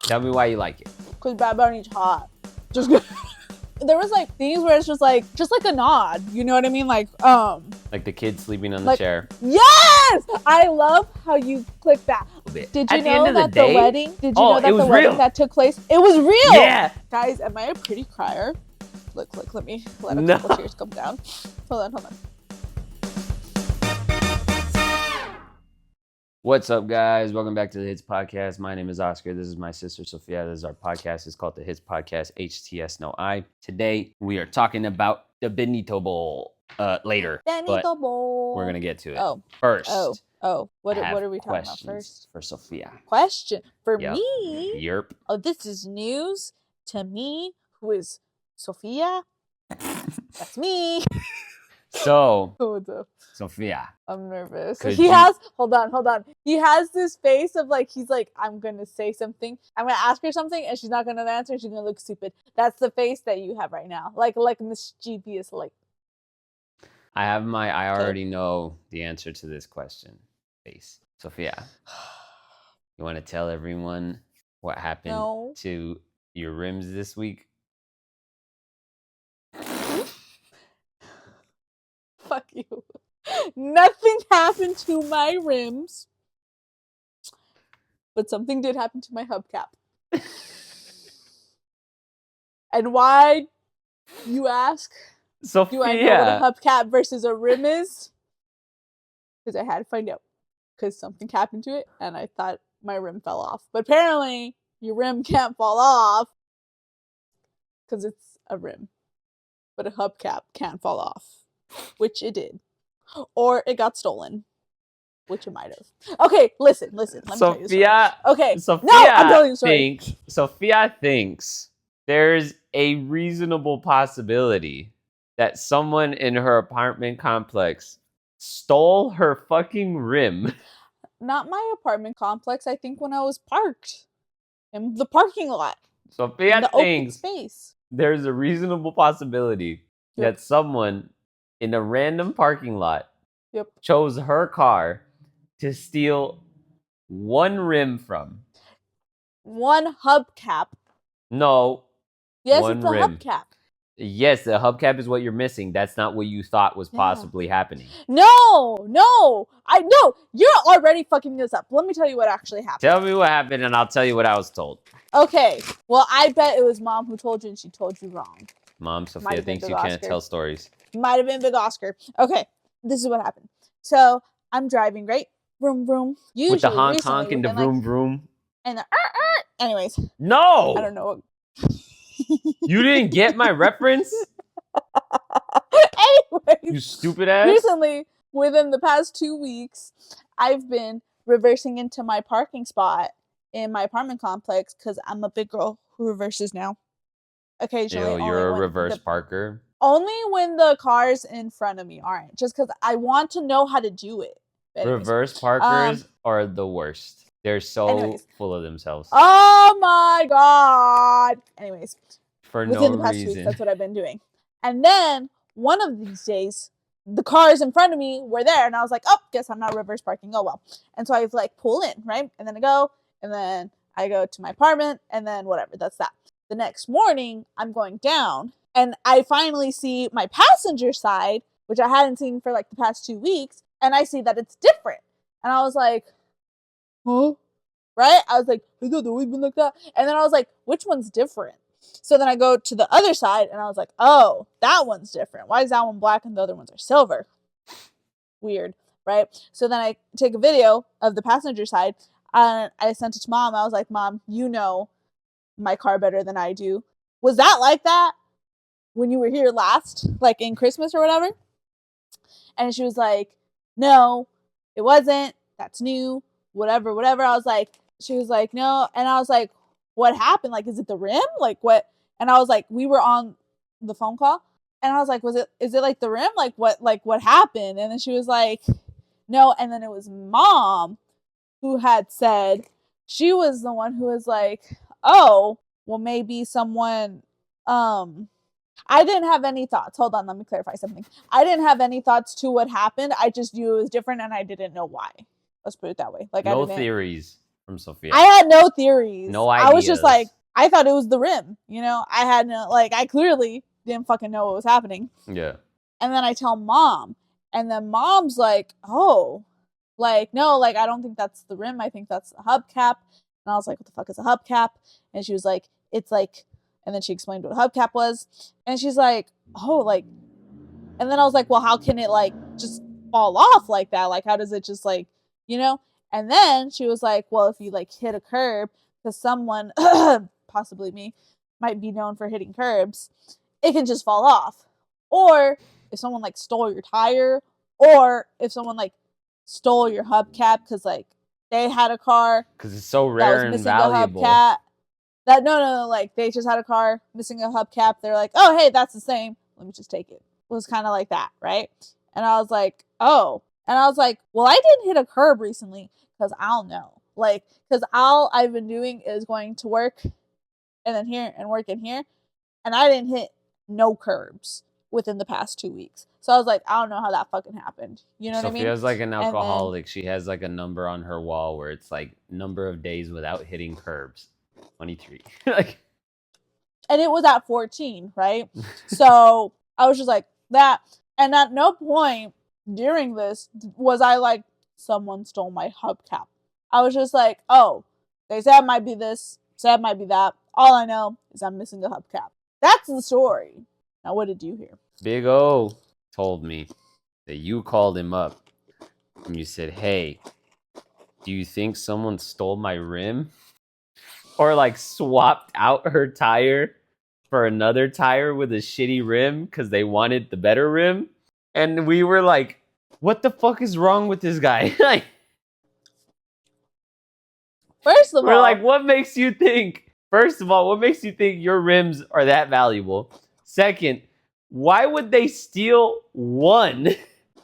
Tell me why you like it. Because Bad Bunny's hot. Just there was like things where it's just like a nod. You know what I mean? Like the kid sleeping on the chair. Yes! I love how you click that. Did you know that the wedding? Did you know that the wedding that took place? It was real. Yeah. Guys, am I a pretty crier? Look, let me let a couple tears come down. Hold on. What's up, guys? Welcome back to the Hits Podcast. My name is Oscar. This is my sister, Sophia. This is our podcast. It's called the Hits Podcast, HTS, no I. Today, we are talking about the BENITO Bowl later. BENITO Bowl. We're going to get to it. Oh. First. What are we talking about first? For Sophia. Question for me? Yerp. Oh, this is news to me, who is Sophia. That's me. So, What's up? Sophia. I'm nervous. Hold on. He has this face of like, he's like, I'm going to say something. I'm going to ask her something and she's not going to answer. She's going to look stupid. That's the face that you have right now. Like mischievous, like. I already know the answer to this question face. Sophia, you want to tell everyone what happened to your rims this week? Fuck you. Nothing happened to my rims, but something did happen to my hubcap. And why, you ask? Sophia. Do I know what a hubcap versus a rim is? Because I had to find out. Because something happened to it, and I thought my rim fell off. But apparently, your rim can't fall off because it's a rim. But a hubcap can't fall off. Which it did. Or it got stolen. Which it might have. Okay, listen. Let me tell you the story. Okay. Sophia, no, I'm telling you the story. Sophia thinks there's a reasonable possibility that someone in her apartment complex stole her fucking rim. Not my apartment complex. I think when I was parked in the parking lot. Sophia thinks open space. There's a reasonable possibility that someone in a random parking lot chose her car to steal one rim from. One hubcap. No. Yes, it's a hubcap. Yes, the hubcap is what you're missing. That's not what you thought was possibly happening. No. You're already fucking this up. Let me tell you what actually happened. Tell me what happened and I'll tell you what I was told. Okay. Well, I bet it was Mom who told you and she told you wrong. Mom, Sophia thinks you can't tell stories. Might have been Big Oscar. Okay. This is what happened. So, I'm driving, right? Vroom, vroom. Usually, with the honk and the vroom, vroom. And the anyways. No! I don't know. You didn't get my reference? Anyways. You stupid ass. Recently, within the past 2 weeks, I've been reversing into my parking spot in my apartment complex because I'm a big girl who reverses now. Occasionally. You're a reverse parker? Only when the cars in front of me aren't. Just because I want to know how to do it. Reverse parkers are the worst. They're so full of themselves. Oh my God. Anyways. For no within the past 2 weeks, that's what I've been doing. And then one of these days, the cars in front of me were there. And I was like, oh, guess I'm not reverse parking. Oh, well. And so I like pull in, right? And then I go. And then I go to my apartment. And then whatever. That's that. The next morning, I'm going down. And I finally see my passenger side, which I hadn't seen for like the past 2 weeks. And I see that it's different. And I was like, huh? Right? I was like, has it always been like that? And then I was like, which one's different? So then I go to the other side and I was like, oh, that one's different. Why is that one black and the other ones are silver? Weird, right? So then I take a video of the passenger side and I sent it to Mom. I was like, Mom, you know my car better than I do. Was that like that when you were here last, like in Christmas or whatever? And she was like, no, it wasn't. That's new. Whatever. I was like, she was like, no. And I was like, what happened? Like, is it the rim? Like, what? And I was like, we were on the phone call. And I was like, is it like the rim? Like, what happened? And then she was like, no. And then it was Mom who had said, she was the one who was like, oh, well, maybe someone, I didn't have any thoughts. Hold on, let me clarify something. I didn't have any thoughts to what happened. I just knew it was different and I didn't know why. Let's put it that way. Like, no theories. from Sophia. I had no theories. No ideas. I was just like, I thought it was the rim. You know, I had no, like, I clearly didn't fucking know what was happening. Yeah. And then I tell mom, and then mom's like, oh, like, no, like, I don't think that's the rim. I think that's the hubcap. And I was like, what the fuck is a hubcap? And she was like, it's like, and then she explained what a hubcap was. And she's like, oh, like, and then I was like, well, how can it, like, just fall off like that? Like, how does it just, like, you know? And then she was like, well, if you, like, hit a curb, because someone, possibly me, might be known for hitting curbs, it can just fall off. Or if someone, like, stole your tire, or if someone, like, stole your hubcap because, like, they had a car. Because it's so rare and valuable. No, like, they just had a car missing a hubcap. They're like, oh, hey, that's the same. Let me just take it. It was kind of like that, right? And I was like, oh. And I was like, well, I didn't hit a curb recently because I'll know. Like, because all I've been doing is going to work and then here and work in here. And I didn't hit no curbs within the past 2 weeks. So I was like, I don't know how that fucking happened. You know what I mean? Sophia's like an alcoholic. She has like a number on her wall where it's like number of days without hitting curbs. 23. Like, and it was at 14, right? So I was just like that. And at no point during this was I like, someone stole my hubcap. I was just like, oh, they said it might be this, said it might be that. All I know is I'm missing the hubcap. That's the story. Now, what did you hear? Big O told me that you called him up and you said, hey, do you think someone stole my rim? Or like swapped out her tire for another tire with a shitty rim because they wanted the better rim? And we were like, what the fuck is wrong with this guy? Like, first of all, we're like, what makes you think? First of all, what makes you think your rims are that valuable? Second, why would they steal one?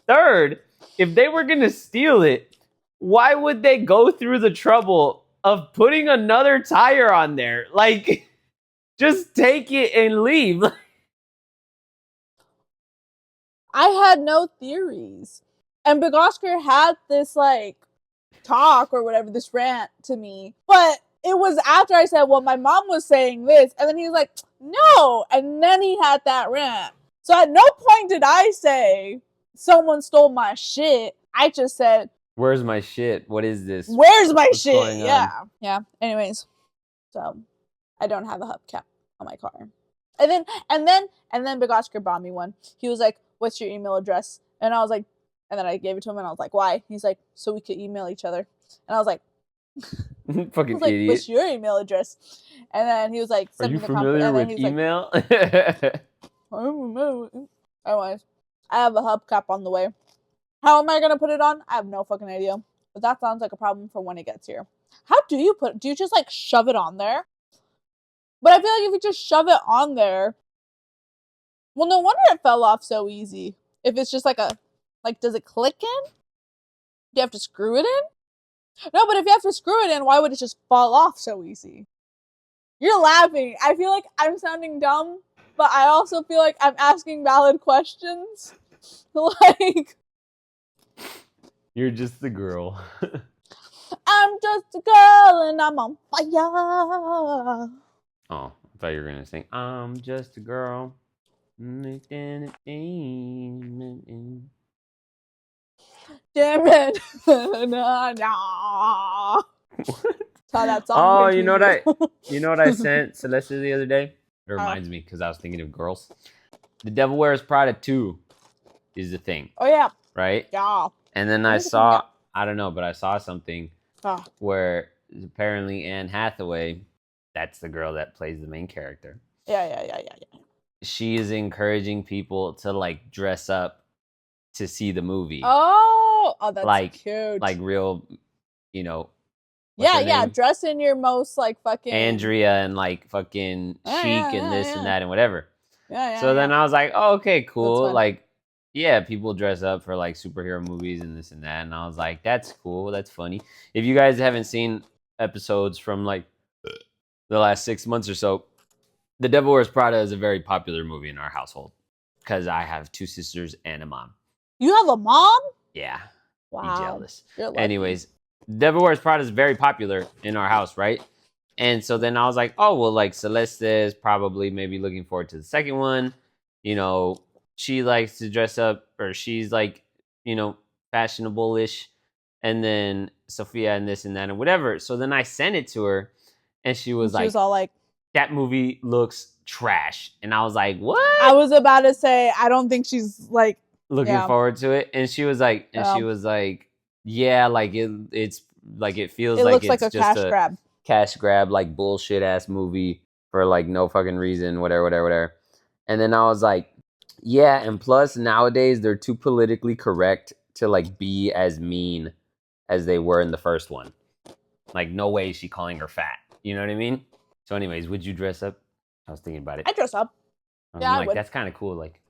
Third, if they were gonna steal it, why would they go through the trouble of putting another tire on there? Like, just take it and leave. I had no theories. And Big Oscar had this, like, talk or whatever, this rant to me. But it was after I said, well, my mom was saying this. And then he was like, no. And then he had that rant. So at no point did I say, someone stole my shit. I just said, where's my shit? What is this? Where's my shit? Yeah. Yeah. Anyways. So I don't have a hubcap on my car. And then Big Oscar bought me one. He was like, what's your email address? And I was like, and then I gave it to him and I was like, why? He's like, so we could email each other. And I was like, fucking idiot. What's your email address? And then he was like, are you familiar with email? Anyways, I have a hubcap on the way. How am I going to put it on? I have no fucking idea. But that sounds like a problem for when it gets here. How do you put it? Do you just like shove it on there? But I feel like if you just shove it on there, well, no wonder it fell off so easy. If it's just like does it click in? Do you have to screw it in? No, but if you have to screw it in, why would it just fall off so easy? You're laughing. I feel like I'm sounding dumb, but I also feel like I'm asking valid questions. Like, you're just the girl. I'm just a girl and I'm on fire. Oh, I thought you were gonna sing I'm just a girl. Damn it. No. That song. Oh, you know what I sent Celeste the other day? It reminds me because I was thinking of girls. The Devil Wears Prada 2 is the thing. Oh yeah. Right? Yeah. And then I saw something where apparently Anne Hathaway, that's the girl that plays the main character. Yeah. She is encouraging people to like dress up to see the movie. Oh, that's like, cute. Like real, you know. Yeah. Dress in your most like fucking Andrea and like fucking chic and this and that and whatever. Yeah. So then I was like, oh, okay, cool. Like, yeah, people dress up for like superhero movies and this and that. And I was like, that's cool. That's funny. If you guys haven't seen episodes from like the last 6 months or so, The Devil Wears Prada is a very popular movie in our household because I have 2 sisters and a mom. You have a mom? Yeah. Wow. Be jealous. Anyways, Devil Wears Prada is very popular in our house, right? And so then I was like, oh, well, like Celeste is probably maybe looking forward to the second one. You know, she likes to dress up, or she's like, you know, fashionable-ish. And then Sophia and this and that and whatever. So then I sent it to her, and she was all like, that movie looks trash. And I was like, what? I was about to say, I don't think she's like looking forward to it. And she was like, yeah, like it's like it feels like looks it's like a just cash grab, like bullshit ass movie for like no fucking reason, whatever. And then I was like, yeah, and plus nowadays they're too politically correct to like be as mean as they were in the first one. Like, no way is she calling her fat. You know what I mean? So anyways, would you dress up? I was thinking about it. I dress up. Yeah, I would. That's kind of cool. Like,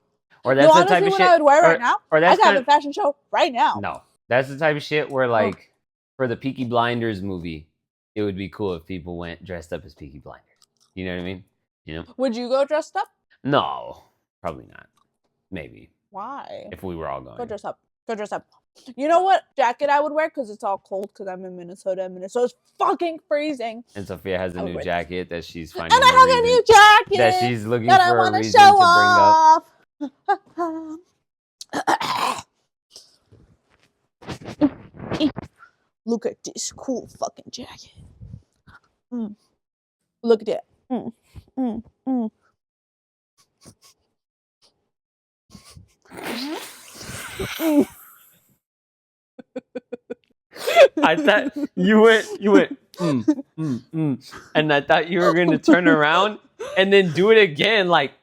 or that's the type of shit I would wear right now. Or that's I'd have a fashion show right now. No, that's the type of shit where like for the Peaky Blinders movie, it would be cool if people went dressed up as Peaky Blinders. You know what I mean? You know? Would you go dressed up? No, probably not. Maybe. Why? If we were all going. Go dress up. Go dress up. You know what jacket I would wear? Because it's all cold because I'm in Minnesota. And Minnesota's fucking freezing. And Sophia has a new jacket that she's finding. And I have a new jacket that she's looking for a reason to bring up. Look at this cool fucking jacket. Look at that. I thought you went, and I thought you were gonna turn around and then do it again, like,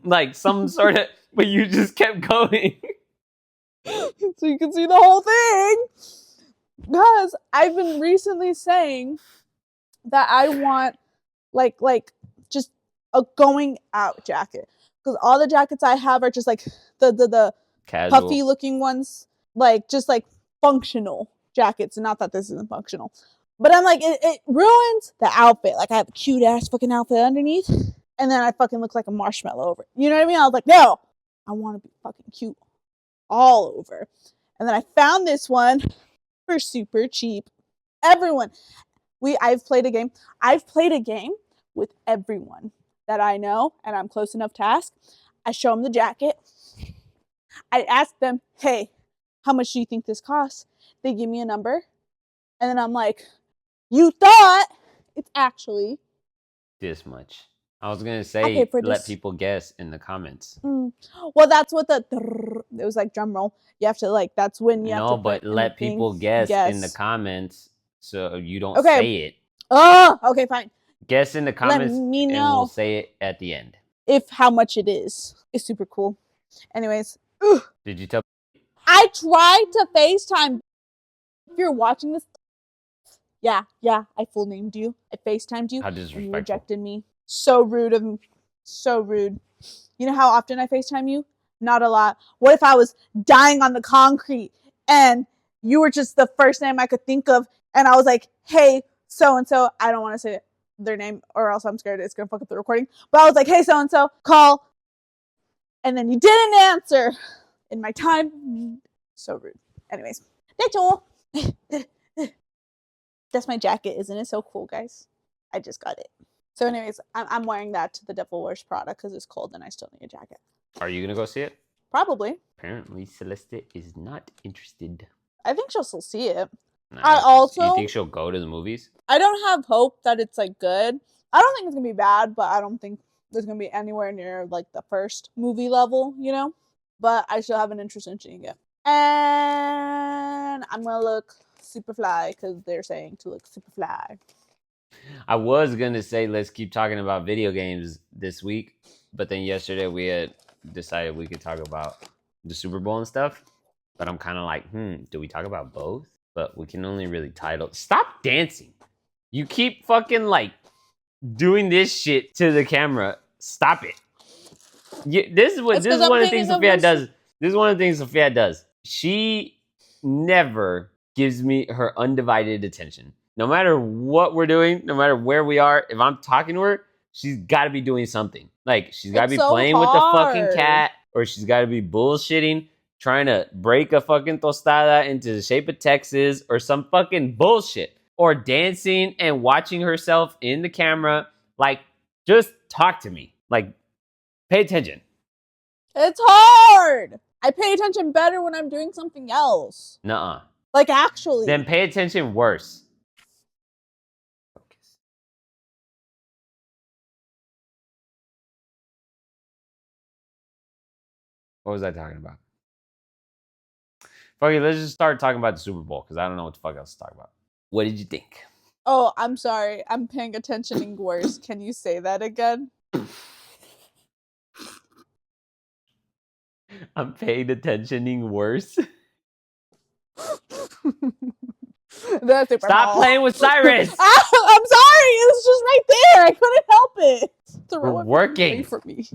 like some sort of, but you just kept going. So you can see the whole thing. Because I've been recently saying that I want, like just a going out jacket. Because all the jackets I have are just like the casual, puffy looking ones, like just like functional jackets. Not that this isn't functional, but I'm like, it ruins the outfit. Like I have a cute ass fucking outfit underneath, and then I fucking look like a marshmallow over it. You know what I mean? I was like, no, I want to be fucking cute all over. And then I found this one for super cheap. Everyone, I've played a game. I've played a game with everyone that I know and I'm close enough to ask. I show them the jacket. I ask them, hey, how much do you think this costs? They give me a number. And then I'm like, you thought it's actually this much. I was going to say, let people guess in the comments. Well, that's what it was like drum roll. You have to like, that's when you have to. No, but let people guess in the comments so you don't say it. Oh, okay, fine. Guess in the comments and we'll say it at the end. If how much it is. It's super cool. Anyways. Did you tell? I tried to FaceTime. If you're watching this. Yeah, I full named you. I FaceTimed you. How disrespectful. And you rejected me. So rude of me. So rude. You know how often I FaceTime you? Not a lot. What if I was dying on the concrete and you were just the first name I could think of and I was like, hey, so-and-so. I don't want to say their name or else I'm scared it's going to fuck up the recording. But I was like, hey, so-and-so, call. And then you didn't answer in my time. So rude. Anyways, that's all. That's my jacket. Isn't it so cool, guys? I just got it. So anyways, I'm wearing that to the Devil Wears Prada because it's cold and I still need a jacket. Are you going to go see it? Probably. Apparently, Celeste is not interested. I think she'll still see it. Nah, you think she'll go to the movies? I don't have hope that it's like good. I don't think it's going to be bad, but I don't think there's going to be anywhere near like the first movie level, you know? But I still have an interest in seeing it. And I'm going to look super fly because they're saying to look super fly. I was going to say let's keep talking about video games this week, but then yesterday we had decided we could talk about the Super Bowl and stuff. But I'm kind of like, do we talk about both? But we can only really title. Stop dancing. You keep fucking like doing this shit to the camera. Stop it. This is one of the things Sophia does. This is one of the things Sophia does. She never gives me her undivided attention. No matter what we're doing, no matter where we are, if I'm talking to her, she's got to be doing something. Like, she's got to be playing with the fucking cat, or she's got to be bullshitting. trying to break a fucking tostada into the shape of Texas or some fucking bullshit, or dancing and watching herself in the camera. Like, just talk to me. Like, pay attention. It's hard. I pay attention better when I'm doing something else. Nuh-uh. Like, actually. Then pay attention worse. Focus. What was I talking about? Fuck it, let's just start talking about the Super Bowl, because I don't know what the fuck else to talk about. What did you think? Oh, I'm sorry. I'm paying attention worse. Can you say that again? I'm paying attention worse. Stop playing with Cyrus. I'm sorry. It was just right there. I couldn't help it. We're working for me.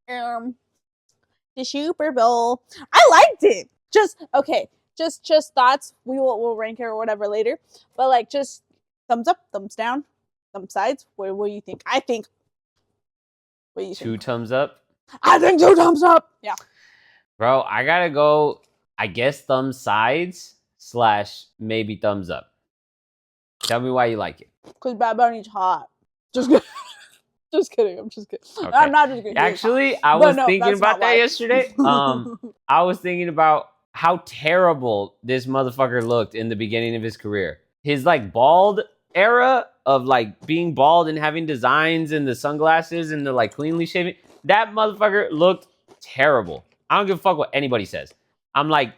The Super Bowl. I liked it. Just okay. Just thoughts. We'll rank it or whatever later. But like, just thumbs up, thumbs down, thumbs sides. What do you think? I think. What do you think? 2 thumbs up. I think 2 thumbs up. Yeah. Bro, I gotta go. I guess thumb sides / maybe thumbs up. Tell me why you like it. Because Bad Bunny's hot. Just kidding. Just kidding. I'm just kidding. Okay. I'm not just kidding. Actually, I was thinking about that yesterday. I was thinking about how terrible this motherfucker looked in the beginning of his career. His like bald era of like being bald and having designs and the sunglasses and the like cleanly shaven. That motherfucker looked terrible. I don't give a fuck what anybody says. I'm like,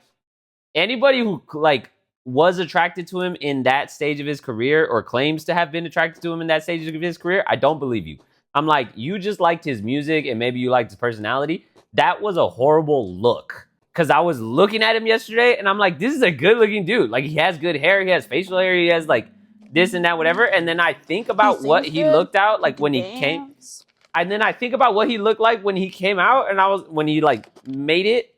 anybody who like was attracted to him in that stage of his career or claims to have been attracted to him in that stage of his career, I don't believe you. I'm like, you just liked his music and maybe you liked his personality. That was a horrible look. Because I was looking at him yesterday and I'm like, this is a good looking dude. Like, he has good hair, he has facial hair, he has like this and that, whatever. And then I think about what he looked out like when he came. And then I think about what he looked like when he came out and when he like made it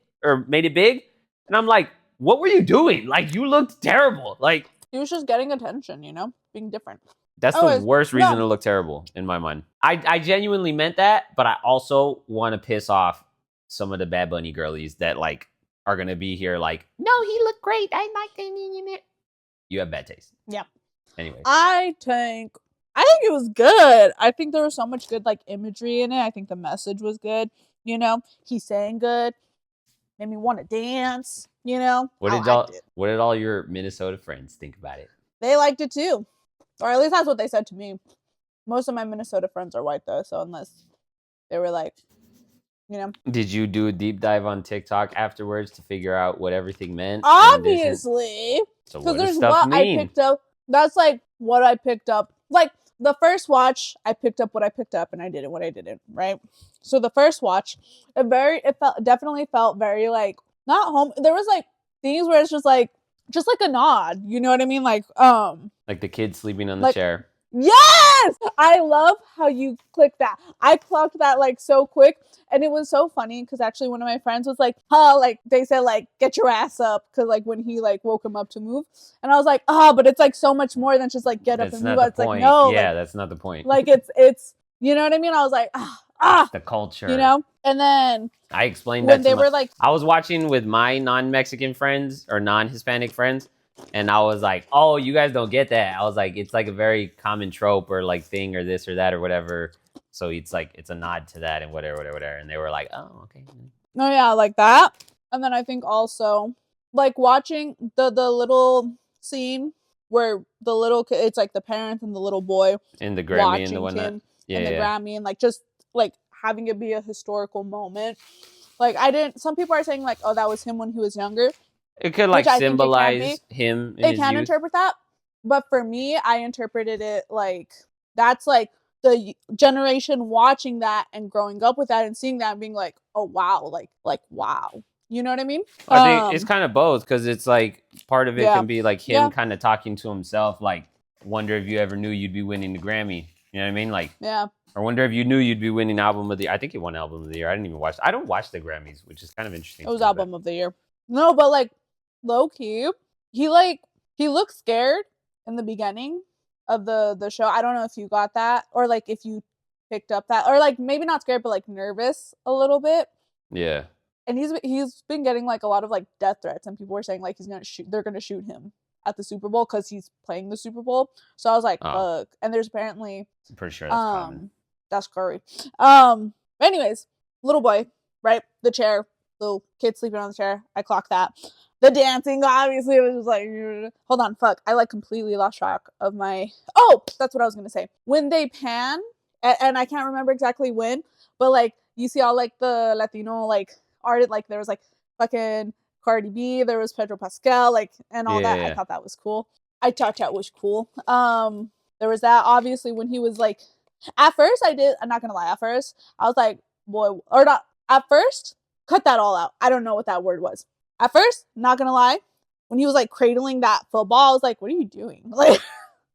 big. And I'm like, what were you doing? Like, you looked terrible. Like, he was just getting attention, you know, being different. That's the worst reason to look terrible in my mind. I genuinely meant that, but I also want to piss off some of the Bad Bunny girlies that like are gonna be here like, no, he looked great. I like it. You have bad taste. Yeah. Anyway, I think it was good. I think there was so much good like imagery in it. I think the message was good. You know, he sang good. Made me want to dance. You know, what did all your Minnesota friends think about it? They liked it too, or at least that's what they said to me. Most of my Minnesota friends are white though, so unless they were like, you know. Did you do a deep dive on TikTok afterwards to figure out what everything meant? Obviously. So what does stuff mean? I picked up. That's like what I picked up. Like the first watch, I picked up what I picked up, and I didn't what I didn't. Right. So the first watch, definitely felt very like not home. There was like things where it's just like a nod. You know what I mean? Like the kid sleeping on the chair. Yes! I love how you click that. I clocked that like so quick. And it was so funny because actually one of my friends was like, like they said like, get your ass up. Because like when he like woke him up to move. And I was like, but it's like so much more than just like get up and move. It's like, no. Yeah, that's not the point. Like it's, you know what I mean? I was like, the culture. You know? And then I explained that they were like, I was watching with my non-Mexican friends or non-Hispanic friends. And I was like, oh, you guys don't get that. I was like, it's like a very common trope or like thing or this or that or whatever. So it's like, it's a nod to that and whatever. And they were like, oh, okay. Oh, yeah, like that. And then I think also like watching the little scene where the little kid, it's like the parents and the little boy. In the Grammy and the one that. Yeah. And the Grammy and like just like having it be a historical moment. Like some people are saying like, oh, that was him when he was younger. It could like symbolize him. They can interpret that. But for me, I interpreted it like that's like the generation watching that and growing up with that and seeing that and being like, oh, wow. Like, wow. You know what I mean? I think it's kind of both because it's like part of it can be like him kind of talking to himself. Like, wonder if you ever knew you'd be winning the Grammy. You know what I mean? Like, yeah. Or wonder if you knew you'd be winning album of the year. I think he won album of the year. I didn't even watch. I don't watch the Grammys, which is kind of interesting. It was album of the year. No, but like low key, he looked scared in the beginning of the show. I don't know if you got that or like if you picked up that or like maybe not scared but like nervous a little bit. Yeah. And he's been getting like a lot of like death threats, and people were saying like they're gonna shoot him at the Super Bowl because he's playing the Super Bowl. So I was like, fuck. And there's apparently I'm pretty sure that's common. That's scary. Anyways, little boy, right? The chair, little kid sleeping on the chair. I clocked that. The dancing, obviously, it was just like, hold on, fuck. I like completely lost track of my. Oh, that's what I was gonna say. When they pan, and I can't remember exactly when, but like you see all like the Latino like art, like there was like fucking Cardi B, there was Pedro Pascal, like and all that. I thought that was cool. I thought that was cool. There was that obviously when he was like. At first, I'm not gonna lie, at first, I was like, boy, or not, at first, cut that all out. I don't know what that word was. At first, not gonna lie, when he was like cradling that football, I was like, what are you doing? Like,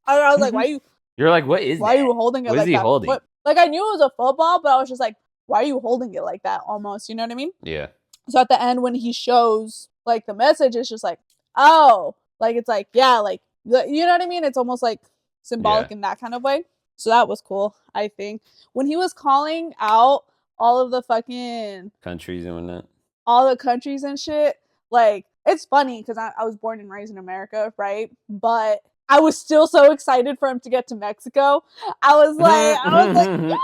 I was like, why are you? You're like, what is why that? Are you holding it what like is he that? Holding? What, like, I knew it was a football, but I was just like, why are you holding it like that almost? You know what I mean? Yeah. So at the end, when he shows like the message, it's just like, oh, like, it's like, yeah, like, you know what I mean? It's almost like symbolic in that kind of way. So that was cool, I think. When he was calling out all of the fucking countries and whatnot, all the countries and shit, like, it's funny because I was born and raised in America, right? But I was still so excited for him to get to Mexico. I was like, yeah!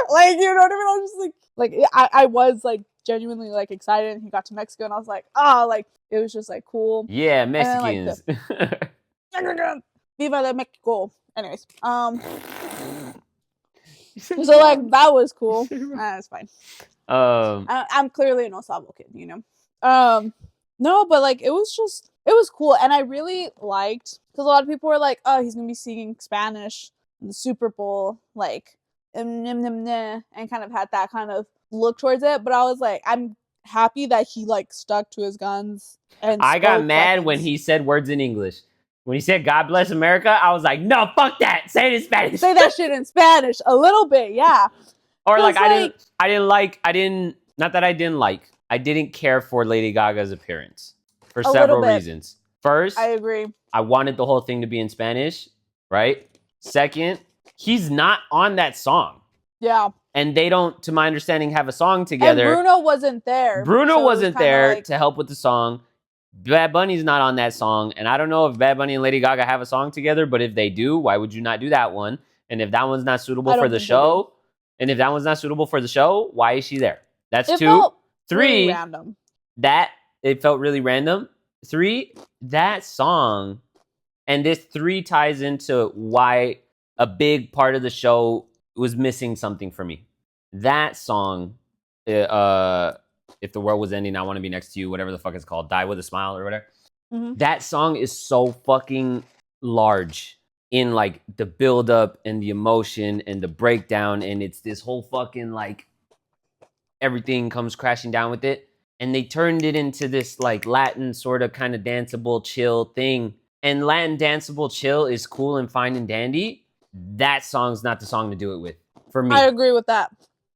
Like, you know what I mean? I was just like I was like genuinely like excited, and he got to Mexico, and I was like, like it was just like cool. Yeah, Mexicans. Viva de Mexico. Anyways, so like that was cool. That's fine. I'm clearly an Osavo kid, you know. No, but like it was cool, and I really liked because a lot of people were like, oh, he's gonna be singing Spanish in the Super Bowl, like and kind of had that kind of look towards it. But I was like, I'm happy that he like stuck to his guns. And I got mad when he said words in English. When he said "God bless America," I was like, "No, fuck that! Say it in Spanish. Say that shit in Spanish a little bit, yeah." Or like I didn't care for Lady Gaga's appearance for several reasons. First, I agree. I wanted the whole thing to be in Spanish, right? Second, he's not on that song. Yeah. And they don't, to my understanding, have a song together. And Bruno wasn't there. Bruno wasn't there to help with the song. Bad Bunny's not on that song, and I don't know if Bad Bunny and Lady Gaga have a song together, but if they do, why would you not do that one? And if that one's not suitable for the show, why is she there? That's two. Felt 3, really random. That it felt really random. 3, that song, and this 3 ties into why a big part of the show was missing something for me. That song, If the World Was Ending, I Want to Be Next to You, whatever the fuck it's called, Die With a Smile or whatever. Mm-hmm. That song is so fucking large in like the build up and the emotion and the breakdown, and it's this whole fucking like everything comes crashing down with it. And they turned it into this like Latin sort of kind of danceable chill thing. And Latin danceable chill is cool and fine and dandy. That song's not the song to do it with for me. I agree with that.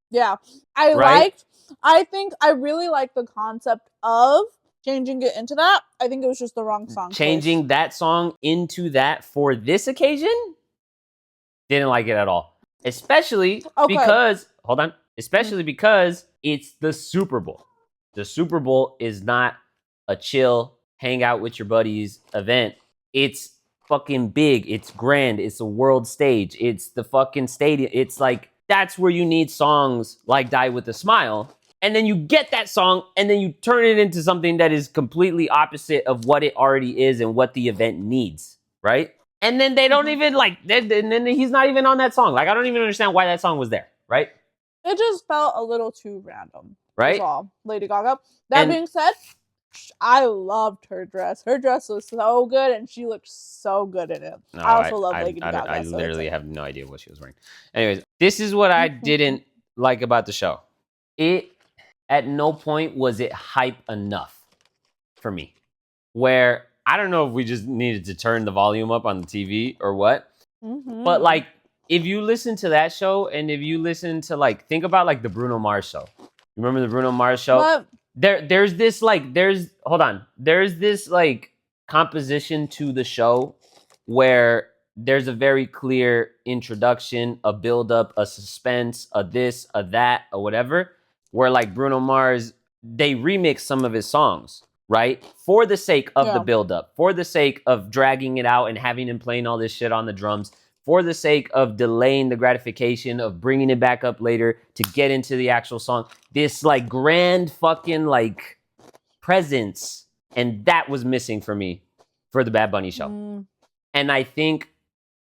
Yeah. I think I really like the concept of changing it into that. I think it was just the wrong song. Changing that song into that for this occasion? Didn't like it at all. Especially because it's the Super Bowl. The Super Bowl is not a chill, hang out with your buddies event. It's fucking big. It's grand. It's a world stage. It's the fucking stadium. It's like, that's where you need songs like Die With a Smile. And then you get that song and then you turn it into something that is completely opposite of what it already is and what the event needs, right? And then they don't even and then he's not even on that song. Like, I don't even understand why that song was there, right? It just felt a little too random. Right? That's all. Lady Gaga. That being said, I loved her dress. Her dress was so good, and she looked so good in it. No, I also love Lady Gaga. I literally have no idea what she was wearing. Anyways, this is what I didn't like about the show. At no point was it hype enough for me. Where, I don't know if we just needed to turn the volume up on the TV or what. Mm-hmm. But like, if you listen to that show, and if you listen to think about the Bruno Mars show. Remember the Bruno Mars show? What? There's this composition to the show where there's a very clear introduction, a build-up, a suspense, a this, a that, or whatever, where Bruno Mars they remixed some of his songs, right? For the sake of the buildup, for the sake of dragging it out and having him playing all this shit on the drums, for the sake of delaying the gratification of bringing it back up later to get into the actual song. This like grand fucking like presence, and that was missing for me for the Bad Bunny show. And I think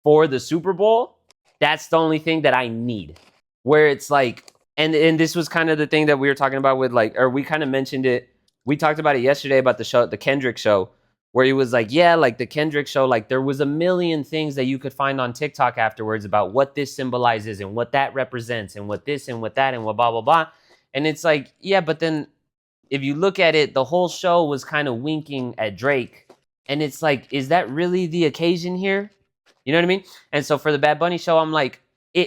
for the Super Bowl, that's the only thing that I need. Where it's like, and this was kind of the thing that we were talking about with like, or we kind of mentioned it. We talked about it yesterday about the show, the Kendrick show, where he was like, yeah, like the Kendrick show, like there was a million things that you could find on TikTok afterwards about what this symbolizes and what that represents and what this and what that and what blah, blah, blah. And it's like, yeah, but then if you look at it, the whole show was kind of winking at Drake. And it's like, is that really the occasion here? You know what I mean? And so for the Bad Bunny show, I'm like,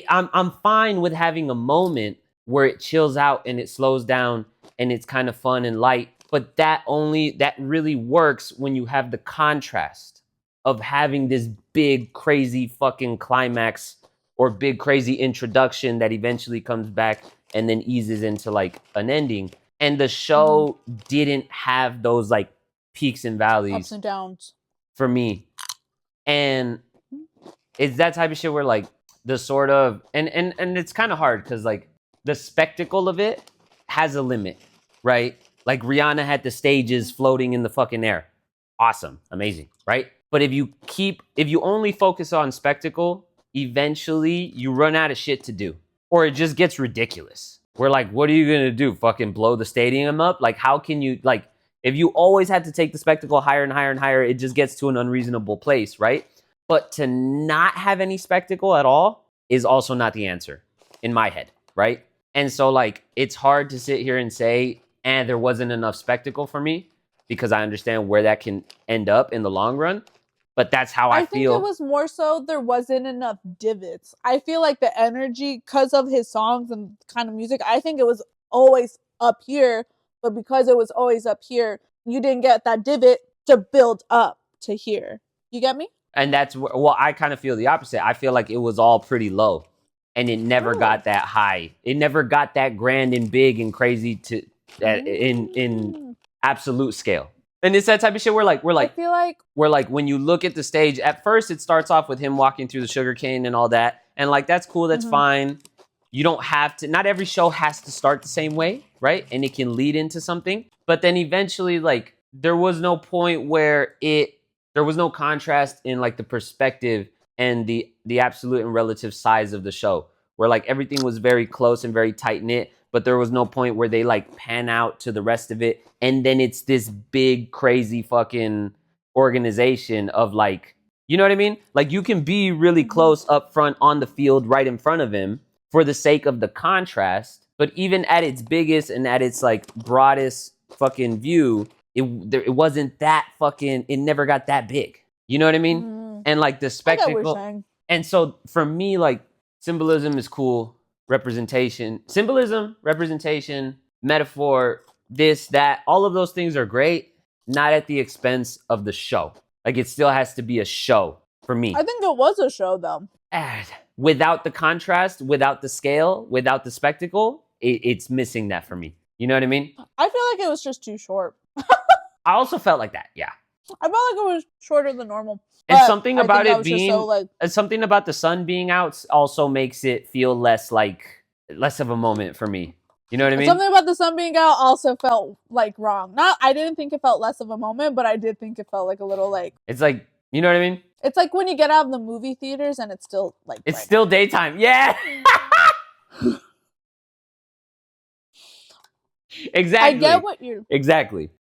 I'm fine with having a moment where it chills out and it slows down and it's kind of fun and light. But that really works when you have the contrast of having this big, crazy fucking climax or big, crazy introduction that eventually comes back and then eases into like an ending. And the show didn't have those like peaks and valleys. Ups and downs. For me. And it's that type of shit where like the sort of, and it's kind of hard because like the spectacle of it has a limit, right? Like Rihanna had the stages floating in the fucking air. Awesome. Amazing, right? But if you only focus on spectacle, eventually you run out of shit to do. Or it just gets ridiculous. We're like, what are you going to do? Fucking blow the stadium up? Like, how can you, like, if you always have to take the spectacle higher and higher and higher, it just gets to an unreasonable place, right? But to not have any spectacle at all is also not the answer in my head, right? And so, like, it's hard to sit here and say, there wasn't enough spectacle for me because I understand where that can end up in the long run. But that's how I feel. I think it was more so there wasn't enough divots. I feel like the energy, because of his songs and kind of music, I think it was always up here. But because it was always up here, you didn't get that divot to build up to here. You get me? And that's, well, I kind of feel the opposite. I feel like it was all pretty low. And it never got that high. It never got that grand and big and crazy to in absolute scale. And it's that type of shit where like I feel like when you look at the stage, at first it starts off with him walking through the sugarcane and all that. And like that's cool, that's fine. You don't have to, not every show has to start the same way, right? And it can lead into something. But then eventually, like, there was no point where there was no contrast in like the perspective and the absolute and relative size of the show. Where like everything was very close and very tight knit, but there was no point where they like pan out to the rest of it. And then it's this big, crazy fucking organization of like, you know what I mean? Like you can be really close up front on the field right in front of him for the sake of the contrast. But even at its biggest and at its like broadest fucking view, it wasn't that fucking, it never got that big. You know what I mean? And like the spectacle. And so for me, like symbolism is cool. Symbolism, representation, metaphor, this, that, all of those things are great, not at the expense of the show. Like it still has to be a show for me. I think it was a show though. Without the contrast, without the scale, without the spectacle, it's missing that for me. You know what I mean? I feel like it was just too short. I also felt like that, yeah. I felt like it was shorter than normal. And something about it being, something about the sun being out also makes it feel less of a moment for me. You know what I mean? Something about the sun being out also felt like wrong. I didn't think it felt less of a moment, but I did think it felt like a little like. It's like, you know what I mean? It's like when you get out of the movie theaters and it's still like. It's still daytime. Yeah. Exactly.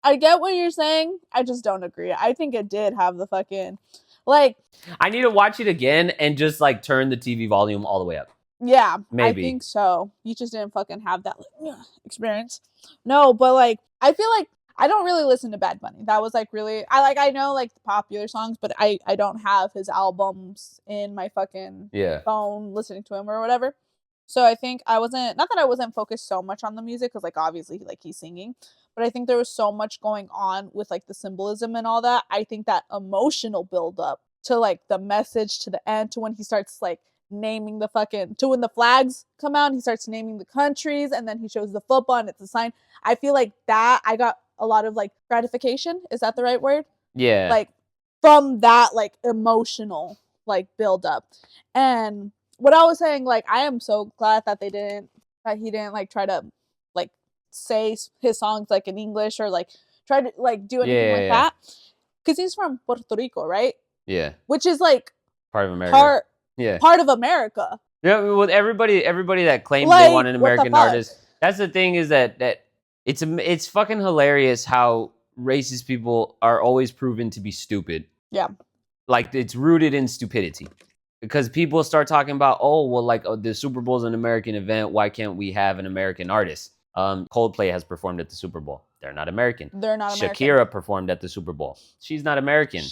I get what you're saying. I just don't agree. I think it did have the fucking like. I need to watch it again and just like turn the TV volume all the way up. Yeah, maybe. I think so. You just didn't fucking have that like, experience. No, but like I feel like I don't really listen to Bad Bunny. That was like really I know like the popular songs, but I don't have his albums in my fucking phone listening to him or whatever. So I think I wasn't, not that I wasn't focused so much on the music, because like obviously like he's singing, but I think there was so much going on with like the symbolism and all that. I think that emotional build up to like the message to the end, to when he starts like naming the fucking when the flags come out, he starts naming the countries, and then he shows the football and it's a sign. I feel like that I got a lot of like gratification. Is that the right word? Yeah. Like from that like emotional like build up. And what I was saying, like, I am so glad that he didn't like try to like say his songs like in English or like try to like do anything that. Because he's from Puerto Rico, right? Yeah. Which is like part of America. Part of America. Yeah, well, everybody that claims like, they want an American artist. That's the thing, is that it's fucking hilarious how racist people are always proven to be stupid. Yeah. Like, it's rooted in stupidity. Because people start talking about, the Super Bowl is an American event. Why can't we have an American artist? Coldplay has performed at the Super Bowl. They're not American. Shakira performed at the Super Bowl. She's not American.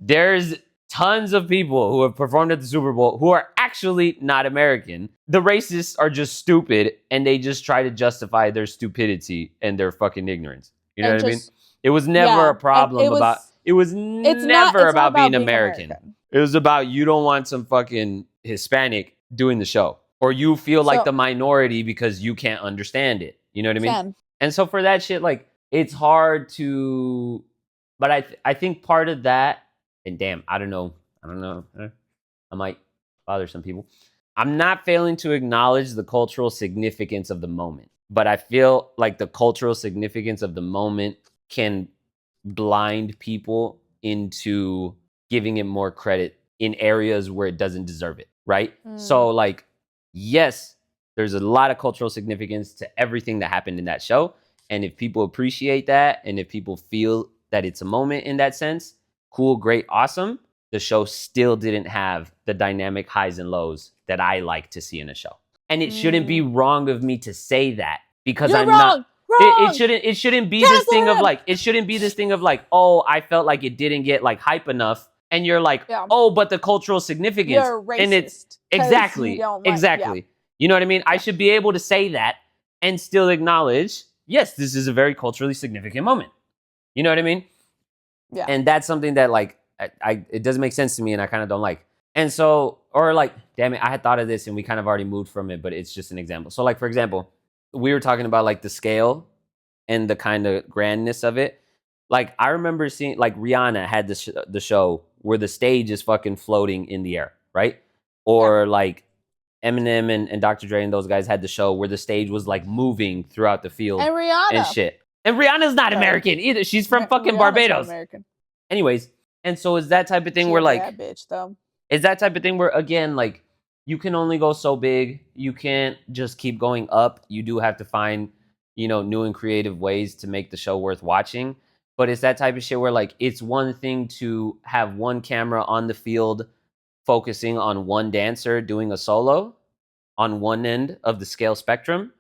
There's tons of people who have performed at the Super Bowl who are actually not American. The racists are just stupid, and they just try to justify their stupidity and their fucking ignorance. You know what I mean? It was never a problem it was never about being American. It was about, you don't want some fucking Hispanic doing the show. Or you feel like the minority because you can't understand it. You know what I mean? And so for that shit, like, it's hard to... But I think part of that... And damn, I don't know. I might bother some people. I'm not failing to acknowledge the cultural significance of the moment. But I feel like the cultural significance of the moment can blind people into giving it more credit in areas where it doesn't deserve it, right? So, like, yes, there's a lot of cultural significance to everything that happened in that show. And if people appreciate that, and if people feel that it's a moment in that sense, cool, great, awesome. The show still didn't have the dynamic highs and lows that I like to see in a show. And it shouldn't be wrong of me to say that, because You're I'm wrong. not. It shouldn't be this thing of like, oh, I felt like it didn't get like hype enough. And you're like, oh, but the cultural significance. You're racist. And it's exactly. You know what I mean? I should be able to say that and still acknowledge, yes, this is a very culturally significant moment. You know what I mean? Yeah. And that's something that, like, it doesn't make sense to me, and I kind of don't like. And so, or like, damn it, I had thought of this and we kind of already moved from it, but it's just an example. So, like, for example, we were talking about like the scale and the kind of grandness of it. Like, I remember seeing, like, Rihanna had the show where the stage is fucking floating in the air, right? Or like Eminem and Dr. Dre and those guys had the show where the stage was like moving throughout the field and Rihanna and shit. And Rihanna's not American either. She's from fucking Barbados. Anyways, and so is that type of thing where like, that bitch though. Is that type of thing where, again, like, you can only go so big. You can't just keep going up. You do have to find, new and creative ways to make the show worth watching. But it's that type of shit where, like, it's one thing to have one camera on the field focusing on one dancer doing a solo on one end of the scale spectrum.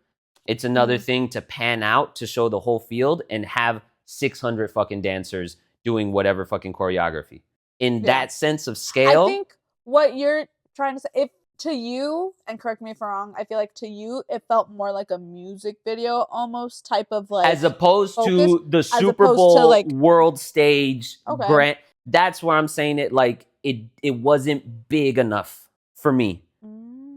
It's another thing to pan out to show the whole field and have 600 fucking dancers doing whatever fucking choreography. In that sense of scale. I think what you're trying to say, if to you, and correct me if I'm wrong, I feel like to you it felt more like a music video almost type of like, as opposed to the Super Bowl like, world stage brand. That's where I'm saying it, like, it wasn't big enough for me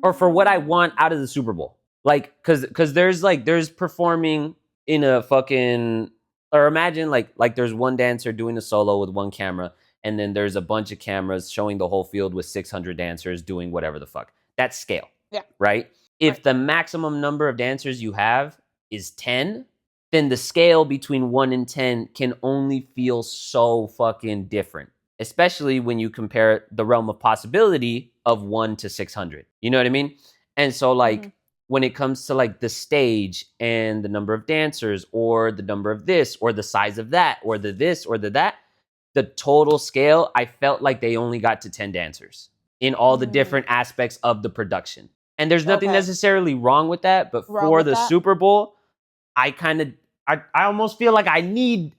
or for what I want out of the Super Bowl. Like, cause there's performing in a fucking, or imagine like there's one dancer doing a solo with one camera, and then there's a bunch of cameras showing the whole field with 600 dancers doing whatever the fuck. That's scale. Yeah. Right? If the maximum number of dancers you have is 10, then the scale between 1 and 10 can only feel so fucking different. Especially when you compare the realm of possibility of 1 to 600. You know what I mean? And so, like, when it comes to, like, the stage and the number of dancers or the number of this or the size of that or the this or the that, the total scale, I felt like they only got to 10 dancers in all the different aspects of the production. And there's nothing necessarily wrong with that, but for the Super Bowl, I almost feel like I need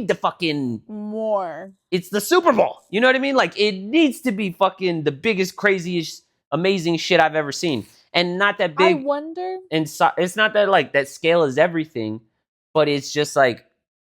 the fucking more. It's the Super Bowl. You know what I mean? Like, it needs to be fucking the biggest, craziest, amazing shit I've ever seen. And not that big. I wonder. And so, it's not that, like, that scale is everything, but it's just like,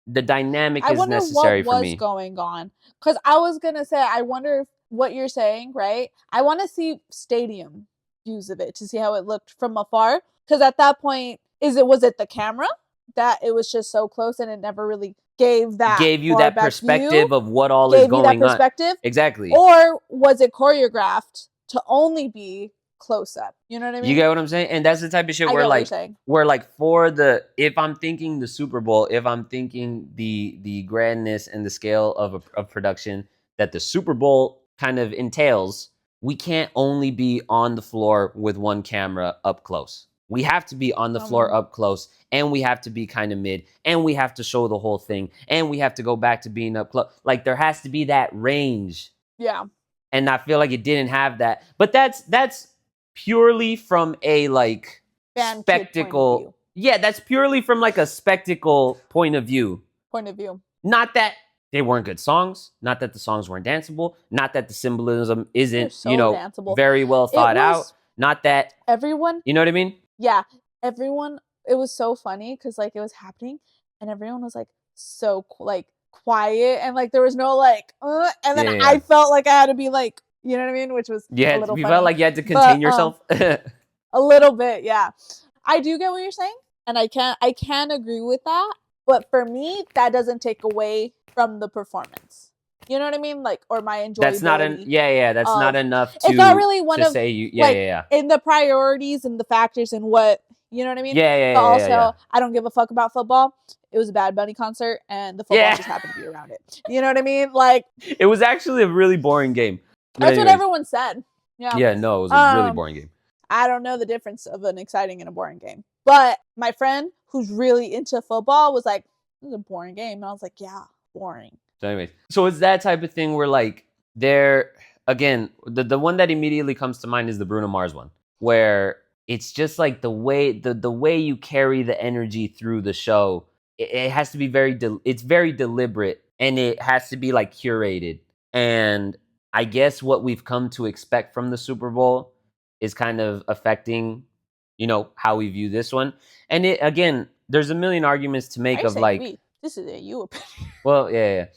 the dynamic is necessary for me. I wonder what was going on. Because I was going to say, I wonder if what you're saying, right? I want to see stadium views of it to see how it looked from afar. Because at that point, was it the camera that it was just so close and it never really gave you that perspective of what all is going on? Gave you that perspective? Exactly. Or was it choreographed to only be close up? You know what I mean? You get what I'm saying? And that's the type of shit where like if I'm thinking the Super Bowl, if I'm thinking the grandness and the scale of production that the Super Bowl kind of entails, we can't only be on the floor with one camera up close. We have to be on the floor up close, and we have to be kind of mid, and we have to show the whole thing, and we have to go back to being up close. Like, there has to be that range. Yeah. And I feel like it didn't have that. But that's purely from a, like, spectacle. Yeah, that's purely from, like, a spectacle point of view. Not that they weren't good songs, not that the songs weren't danceable, not that the symbolism isn't, danceable. Very well thought out. Not that everyone, you know what I mean? Yeah, everyone. It was so funny because like it was happening, and everyone was like so like quiet, and like there was no like, and then I felt like I had to be like, you know what I mean? Which was a little funny. Felt like you had to contain yourself. A little bit, yeah. I do get what you're saying, and I can agree with that. But for me, that doesn't take away from the performance. You know what I mean? Like, or my enjoyability. That's not that's not enough to, it's not really one to of, say you, in the priorities and the factors and what, you know what I mean? But also, I don't give a fuck about football. It was a Bad Bunny concert, and the football just happened to be around it. You know what I mean? Like, it was actually a really boring game. That's what everyone said. Yeah. Yeah, no, it was a really boring game. I don't know the difference of an exciting and a boring game. But my friend who's really into football was like, this is a boring game. And I was like, yeah, boring. So anyways, so it's that type of thing where like again, the one that immediately comes to mind is the Bruno Mars one, where it's just like the way you carry the energy through the show, it has to be it's very deliberate, and it has to be like curated. And I guess what we've come to expect from the Super Bowl is kind of affecting, how we view this one. And it, again, there's a million arguments to make of like, this is a you opinion. Well, yeah.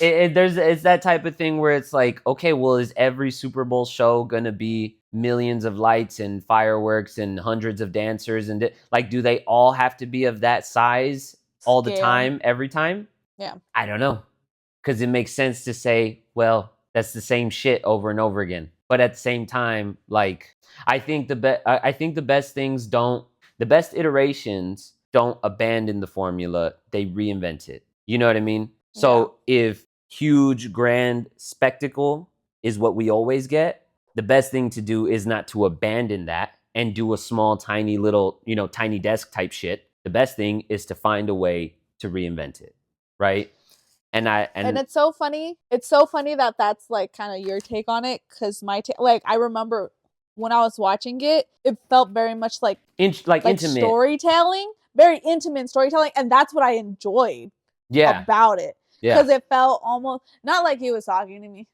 It's that type of thing where it's like, okay, well, is every Super Bowl show gonna be millions of lights and fireworks and hundreds of dancers, and like, do they all have to be of that size all the time, every time? Yeah, I don't know, because it makes sense to say, well, that's the same shit over and over again. But at the same time, like, I think the best iterations don't abandon the formula, they reinvent it. You know what I mean? So if huge, grand spectacle is what we always get, the best thing to do is not to abandon that and do a small, tiny little, tiny desk type shit. The best thing is to find a way to reinvent it, right? And it's so funny. It's so funny that that's like kind of your take on it, because my like I remember when I was watching it, it felt very much like intimate storytelling. Very intimate storytelling, and that's what I enjoyed about it. Because it felt almost not like he was talking to me.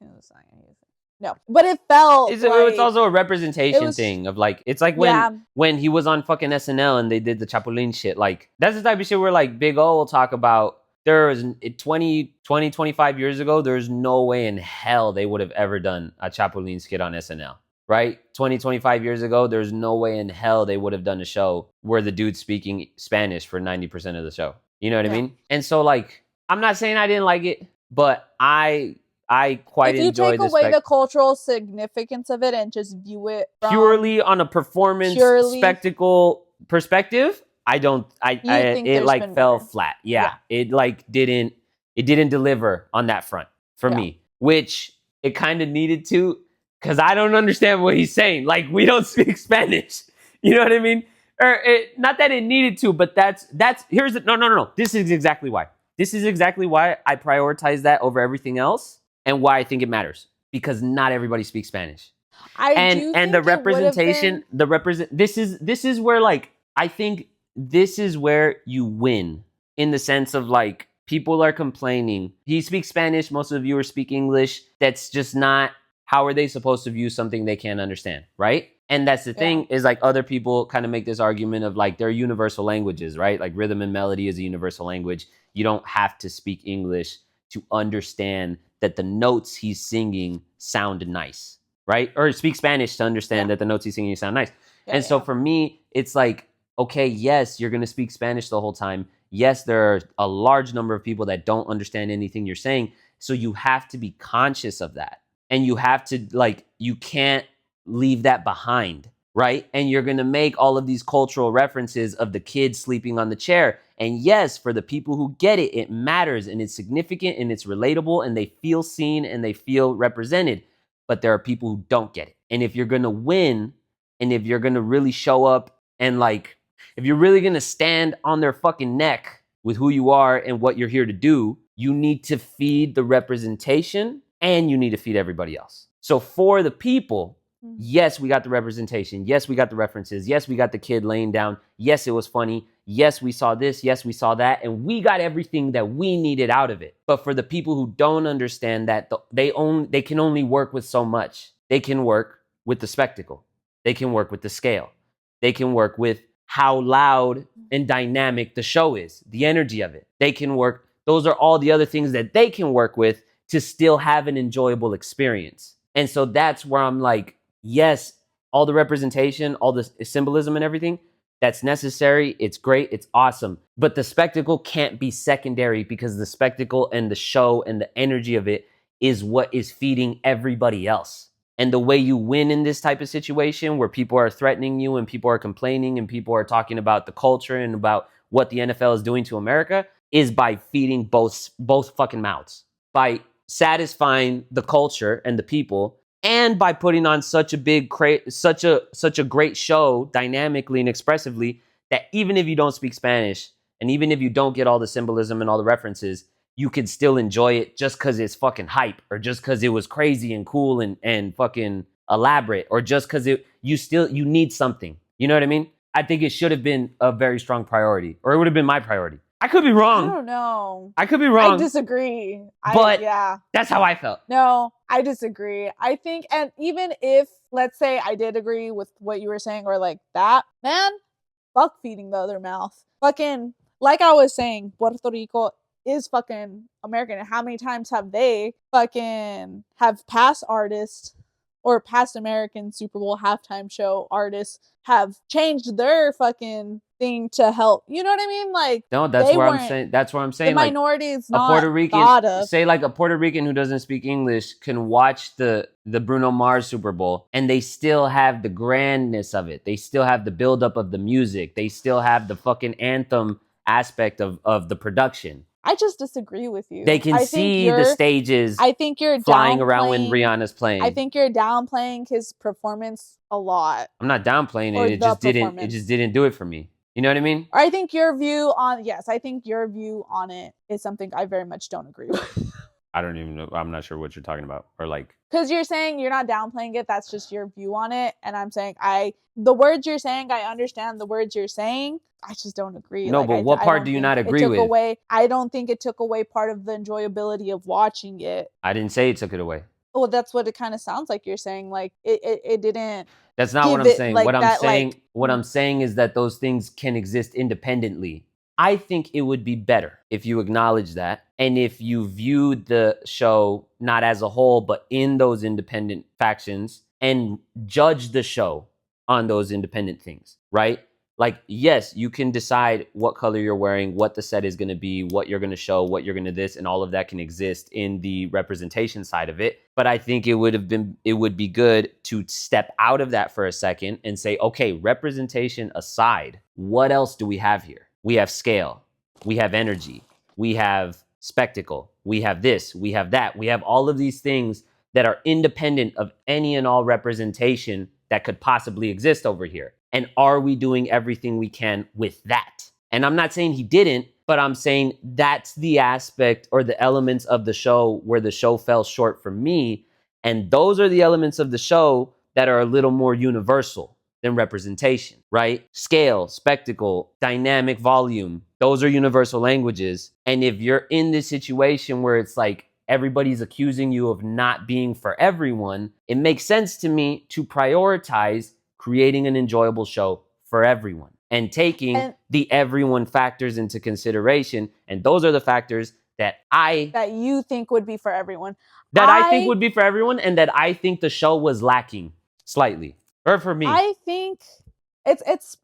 No, but it felt it's also a representation thing of like, it's like when he was on fucking SNL and they did the Chapulín shit. Like, that's the type of shit where like Big O will talk about, there was 25 years ago, there's no way in hell they would have ever done a Chapulín skit on SNL. Right? 25 years ago, there's no way in hell they would have done a show where the dude's speaking Spanish for 90% of the show. You know what I mean? And so, like, I'm not saying I didn't like it, but I quite enjoyed it. If you take away the cultural significance of it and just view it purely on a performance spectacle perspective, it like fell flat. Yeah. It like didn't deliver on that front for me, which it kind of needed to. Because I don't understand what he's saying. Like, we don't speak Spanish. You know what I mean? Not that it needed to, but no. This is exactly why. This is exactly why I prioritize that over everything else, and why I think it matters. Because not everybody speaks Spanish. And the representation, this is where, like, I think this is where you win, in the sense of like, people are complaining. He speaks Spanish, most of the viewers speak English. That's just not. How are they supposed to view something they can't understand, right? And that's the thing, is like, other people kind of make this argument of like, they're universal languages, right? Like, rhythm and melody is a universal language. You don't have to speak English to understand that the notes he's singing sound nice, right? Or speak Spanish to understand that the notes he's singing sound nice. And so for me, it's like, okay, yes, you're going to speak Spanish the whole time. Yes, there are a large number of people that don't understand anything you're saying. So you have to be conscious of that. And you have to, like, you can't leave that behind, right? And you're going to make all of these cultural references of the kids sleeping on the chair. And yes, for the people who get it, it matters and it's significant and it's relatable and they feel seen and they feel represented. But there are people who don't get it. And if you're going to win and if you're going to really show up and, like, if you're really going to stand on their fucking neck with who you are and what you're here to do, you need to feed the representation and you need to feed everybody else. So for the people, yes, we got the representation. Yes, we got the references. Yes, we got the kid laying down. Yes, it was funny. Yes, we saw this. Yes, we saw that. And we got everything that we needed out of it. But for the people who don't understand that, they can only work with so much. They can work with the spectacle. They can work with the scale. They can work with how loud and dynamic the show is, the energy of it. They can work. Those are all the other things that they can work with to still have an enjoyable experience. And so that's where I'm like, yes, all the representation, all the symbolism and everything, that's necessary. It's great. It's awesome. But the spectacle can't be secondary because the spectacle and the show and the energy of it is what is feeding everybody else. And the way you win in this type of situation where people are threatening you and people are complaining and people are talking about the culture and about what the NFL is doing to America is by feeding both fucking mouths, by satisfying the culture and the people, and by putting on such a great show dynamically and expressively that even if you don't speak Spanish and even if you don't get all the symbolism and all the references, you could still enjoy it just because it's fucking hype or just because it was crazy and cool and fucking elaborate or just because you need something. You know what I mean? I think it should have been a very strong priority, or it would have been my priority. I could be wrong. I don't know. I could be wrong. I disagree. But that's how I felt. No, I disagree. I think, and even if, let's say I did agree with what you were saying or like that, man, fuck feeding the other mouth. Fucking, like I was saying, Puerto Rico is fucking American. And how many times have they fucking have past artists or past American Super Bowl halftime show artists have changed their fucking thing to help? You know what I mean? Like, no, that's what I'm saying. That's what I'm saying. The minority is not a Puerto Rican, thought of. Say like a Puerto Rican who doesn't speak English can watch the Bruno Mars Super Bowl and they still have the grandness of it. They still have the buildup of the music. They still have the fucking anthem aspect of the production. I just disagree with you. They can see the stages. I think you're flying around when Rihanna's playing. I think you're downplaying his performance a lot. I'm not downplaying it. It just didn't do it for me. You know what I mean? I think your view on it is something I very much don't agree with. I don't even know. I'm not sure what you're talking about. Or like, because you're saying you're not downplaying it. That's just your view on it. And I'm saying the words you're saying, I understand the words you're saying. I just don't agree. No, but what part do you not agree with? I don't think it took away part of the enjoyability of watching it. I didn't say it took it away. Well, that's what it kind of sounds like you're saying. Like it didn't. That's not what I'm saying. Like what I'm saying is that those things can exist independently. I think it would be better if you acknowledge that and if you viewed the show not as a whole, but in those independent factions and judge the show on those independent things, right? Like, yes, you can decide what color you're wearing, what the set is going to be, what you're going to show, what you're going to this, and all of that can exist in the representation side of it. But I think it would be good to step out of that for a second and say, okay, representation aside, what else do we have here? We have scale, we have energy, we have spectacle, we have this, we have that, we have all of these things that are independent of any and all representation that could possibly exist over here. And are we doing everything we can with that? And I'm not saying he didn't, but I'm saying that's the aspect or the elements of the show where the show fell short for me. And those are the elements of the show that are a little more universal than representation, right? Scale, spectacle, dynamic volume. Those are universal languages. And if you're in this situation where it's like everybody's accusing you of not being for everyone, it makes sense to me to prioritize creating an enjoyable show for everyone and taking the everyone factors into consideration. And those are the factors that you think would be for everyone. I think would be for everyone, and that I think the show was lacking slightly. Or for me. I think it's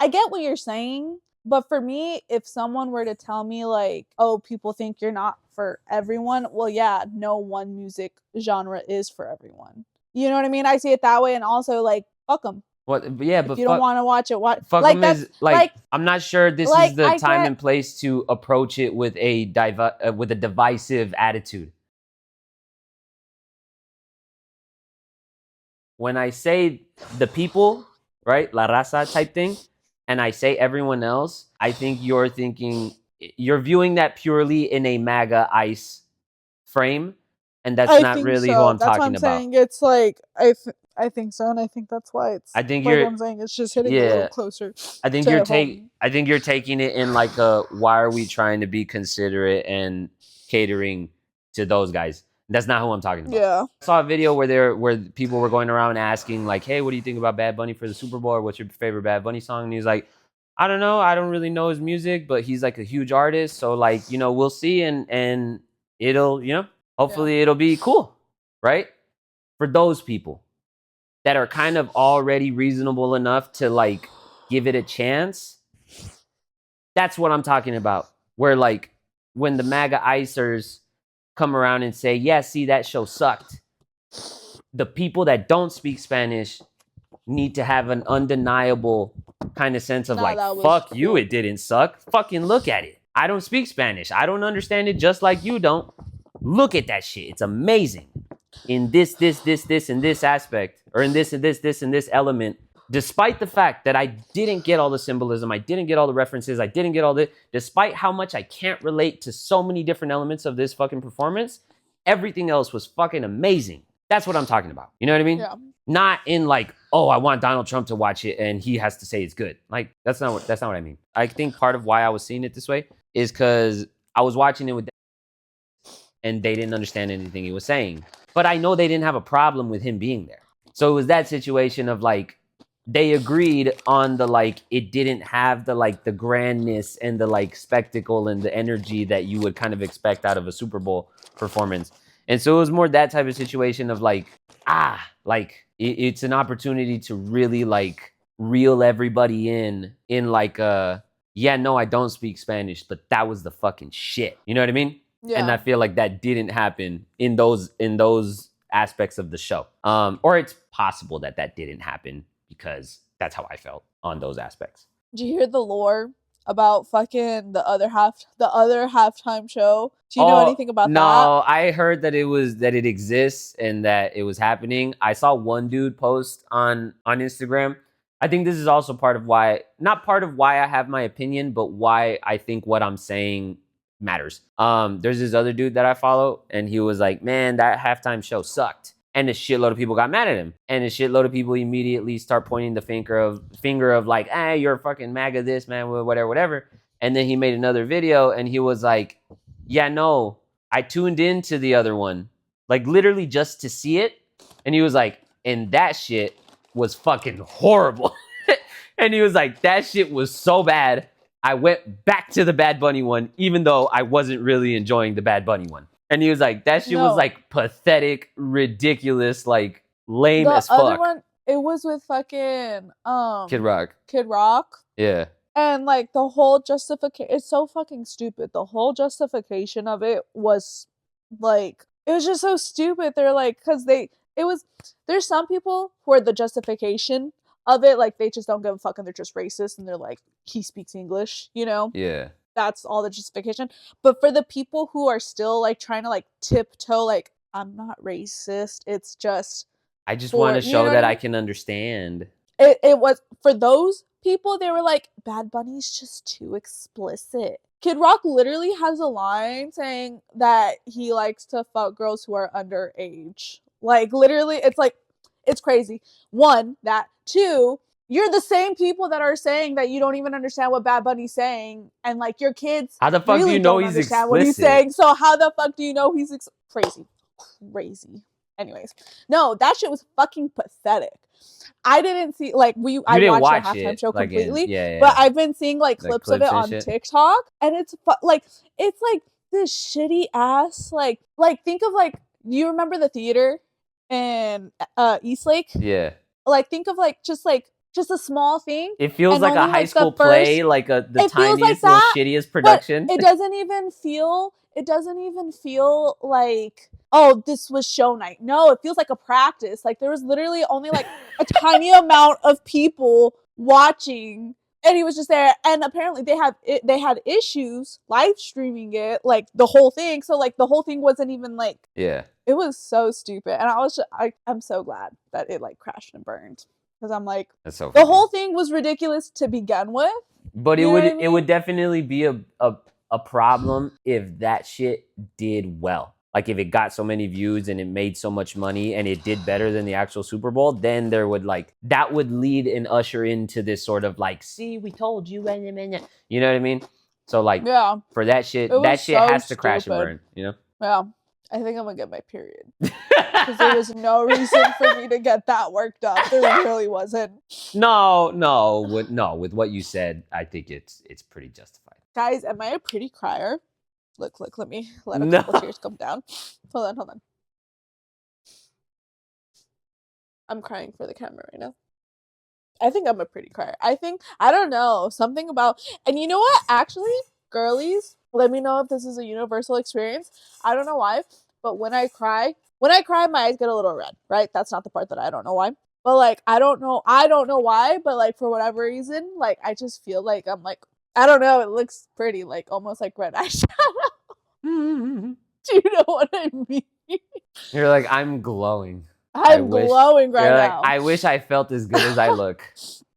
I get what you're saying, but for me, if someone were to tell me like, oh, people think you're not for everyone, well, yeah, no one music genre is for everyone. You know what I mean? I see it that way, and also like, fuck them. What? Yeah, but if you don't want to watch it, what? Fuck like them is like I'm not sure this is the time and place to approach it with a divisive attitude. When I say the people, right, la raza type thing, and I say everyone else, I think you're viewing that purely in a MAGA ICE frame, and that's not really who I'm talking about. That's why I'm saying it's like I think so, and I think that's why it's. I think like I'm saying it's just hitting a little closer. I think you're taking it in like a why are we trying to be considerate and catering to those guys? That's not who I'm talking about. Yeah. I saw a video where people were going around asking like, hey, what do you think about Bad Bunny for the Super Bowl? Or what's your favorite Bad Bunny song? And he's like, I don't know. I don't really know his music, but he's like a huge artist. So like, we'll see. And it'll, hopefully it'll be cool. Right? For those people that are kind of already reasonable enough to like give it a chance. That's what I'm talking about. Where like when the MAGA icers come around and say, yeah, see, that show sucked. The people that don't speak Spanish need to have an undeniable kind of sense of like, fuck you, it didn't suck. Fucking look at it. I don't speak Spanish. I don't understand it just like you don't. Look at that shit. It's amazing. In this, and this aspect, or in this, and this element, despite the fact that I didn't get all the symbolism, I didn't get all the references, I didn't get all the, despite how much I can't relate to so many different elements of this fucking performance, everything else was fucking amazing. That's what I'm talking about. You know what I mean? Yeah. Not in like, oh, I want Donald Trump to watch it and he has to say it's good. Like, that's not what I mean. I think part of why I was seeing it this way is because I was watching it with them and they didn't understand anything he was saying. But I know they didn't have a problem with him being there. So it was that situation of like, they agreed on the like, it didn't have the like the grandness and the like spectacle and the energy that you would kind of expect out of a Super Bowl performance. And so it was more that type of situation of like, it's an opportunity to really like reel everybody in like yeah, no, I don't speak Spanish, but that was the fucking shit. You know what I mean? Yeah. And I feel like that didn't happen in those aspects of the show. Or it's possible that didn't happen because that's how I felt on those aspects. Did you hear the lore about fucking the other halftime show? Do you know anything about that? No, I heard that it exists and that it was happening. I saw one dude post on Instagram. I think this is also not part of why I have my opinion, but why I think what I'm saying matters. There's this other dude that I follow, and he was like, man, that halftime show sucked. And a shitload of people got mad at him. And a shitload of people immediately start pointing the finger of like, you're a fucking MAGA this, man, whatever. And then he made another video and he was like, yeah, no, I tuned into the other one, like literally just to see it. And he was like, and that shit was fucking horrible. And he was like, that shit was so bad. I went back to the Bad Bunny one, even though I wasn't really enjoying the Bad Bunny one. And he was like, that shit was like pathetic, ridiculous, like lame as fuck. The other one, it was with fucking Kid Rock. Yeah. And like the whole justification, it's so fucking stupid. The whole justification of it was like, it was just so stupid. They're like, there's some people who the justification of it, like they just don't give a fuck and they're just racist and they're like, he speaks English, you know? Yeah. That's all the justification. But for the people who are still like trying to like tiptoe, like, I'm not racist, it's just I just want to show that I can understand. It was for those people, they were like, Bad Bunny's just too explicit. Kid Rock literally has a line saying that he likes to fuck girls who are underage. Like literally, it's like, it's crazy. One, that. Two, you're the same people that are saying that you don't even understand what Bad Bunny's saying, and like your kids. How the fuck really do you know he's explicit? What he's saying? So how the fuck do you know he's crazy? Anyways, no, that shit was fucking pathetic. I didn't see I watched the halftime show completely, but I've been seeing like clips of it on TikTok, and it's like this shitty ass like think of like, you remember the theater in Eastlake? Yeah. Like think of like just a small thing. It feels like a high school play, like the it feels like tiniest, little that, shittiest production. But it doesn't even feel like, oh, this was show night. No, it feels like a practice. Like there was literally only like a tiny amount of people watching, and he was just there. And apparently they had issues live streaming it, like the whole thing. So like the whole thing wasn't even like, Yeah. It was so stupid. And I'm so glad that it like crashed and burned, because I'm like, that's so funny. The whole thing was ridiculous to begin with. But it would definitely be a problem if that shit did well. Like if it got so many views and it made so much money and it did better than the actual Super Bowl, then there would like, that would lead and usher into this sort of like, see, we told you, you know what I mean? So like, for that shit has to crash and burn, you know? Yeah. I think I'm gonna get my period, because there was no reason for me to get that worked up. There really wasn't. No. With what you said, I think it's pretty justified. Guys, am I a pretty crier? Look, let me let a couple tears come down. Hold on. I'm crying for the camera right now. I think I'm a pretty crier. I don't know, something about, and you know what? Actually, girlies, let me know if this is a universal experience. I don't know why, but when I cry, my eyes get a little red, right? That's not the part that I don't know why. But like, I don't know why, but like for whatever reason, like I just feel like I'm like, I don't know, it looks pretty, like almost like red eyeshadow. Do you know what I mean? You're like, I'm glowing. I'm glowing right now. I wish I felt as good as I look.